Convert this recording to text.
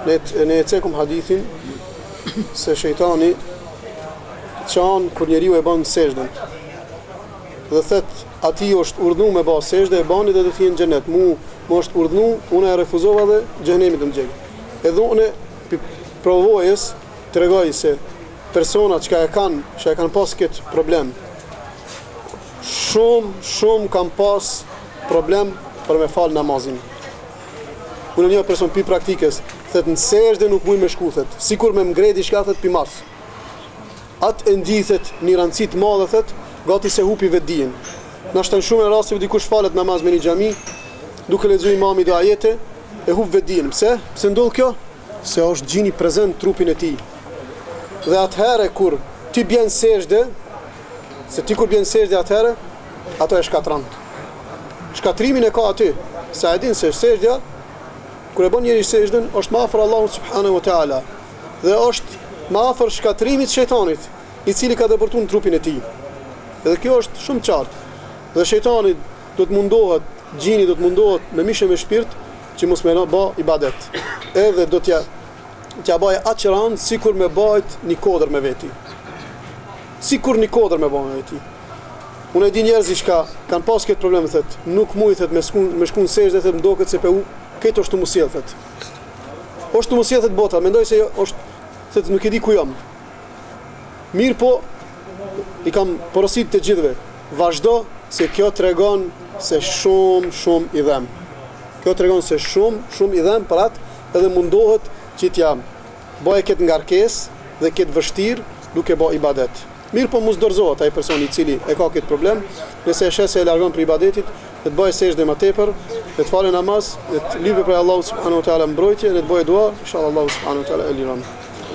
Ne e cekum hadithin se shejtani çan kur njeriu e bën sejdën. Dhe thet ati është urdhnu me bë sejdë e bani dhe do të jenë në xhenet. Mu është urdhnu, unë e refuzova dhe xhenemi do më gjej. Edhe unë provojës tregoj se personat që e kanë pas këtë problem shumë kanë pas problem për me fal namazin. Unë një person pi praktikës, thet në sejdë nuk muj me shkuthet, sikur me mgredi shkathet pi mas. Atë e ndithet një rëndësi të madhe, thet, gati se hupi vetë dijen. Na shton shumë në raste dikush falet namaz me një xhami, duke lexuar imami dhe ajete, e hup vetë dijen. Pse? Pse ndodh kjo? Se është gjini prezent trupin e tij. Dhe atëherë kur ti bjen sejdë, kur bjen sejdë atëherë, ato e shkatron. Shkatrimin e ka aty, sa e din se sejdja kur e bën njëri sejdën është më afër Allahut subhanahu wa taala dhe është më afër shkatrimit shejtanit, i cili ka depërtuar në trupin e tij. Dhe kjo është shumë qartë. Dhe shejtani do të mundohet, gjini do të mundohet me mishë me shpirt që mos më bë ibadet. Edhe do t'ja bëj aq rënd sikur me bëjt një kodër me veti. Sikur një kodër me bën me veti. Unë e di njerëz që kanë pas këtë problem, thet, nuk muj thet me shkun sejdë, thet, mdoket se këtë është të musjell, thet. Është të musjell, thet, bota, mendoj se është, thet, nuk e di ku jam. Mirë po, i kam porosit të gjithëve. Vazhdo se kjo tregon se shumë i dhem. Kjo tregon se shumë i dhem për atë, edhe mundohet që t'ja bëje këtë ngarkesë dhe këtë vështirë duke bë ibadet. Mirë po mos dorëzohet ai personi i cili e ka këtë problem, nëse e shes se e largon për ibadetit, dhe të bëjë sejdë më tepër, dhe të falë namaz, dhe të lypë prej Allahut subhanahu wa taala mbrojtje, dhe të bëjë dua, inshallah Allahu subhanahu wa taala e liron.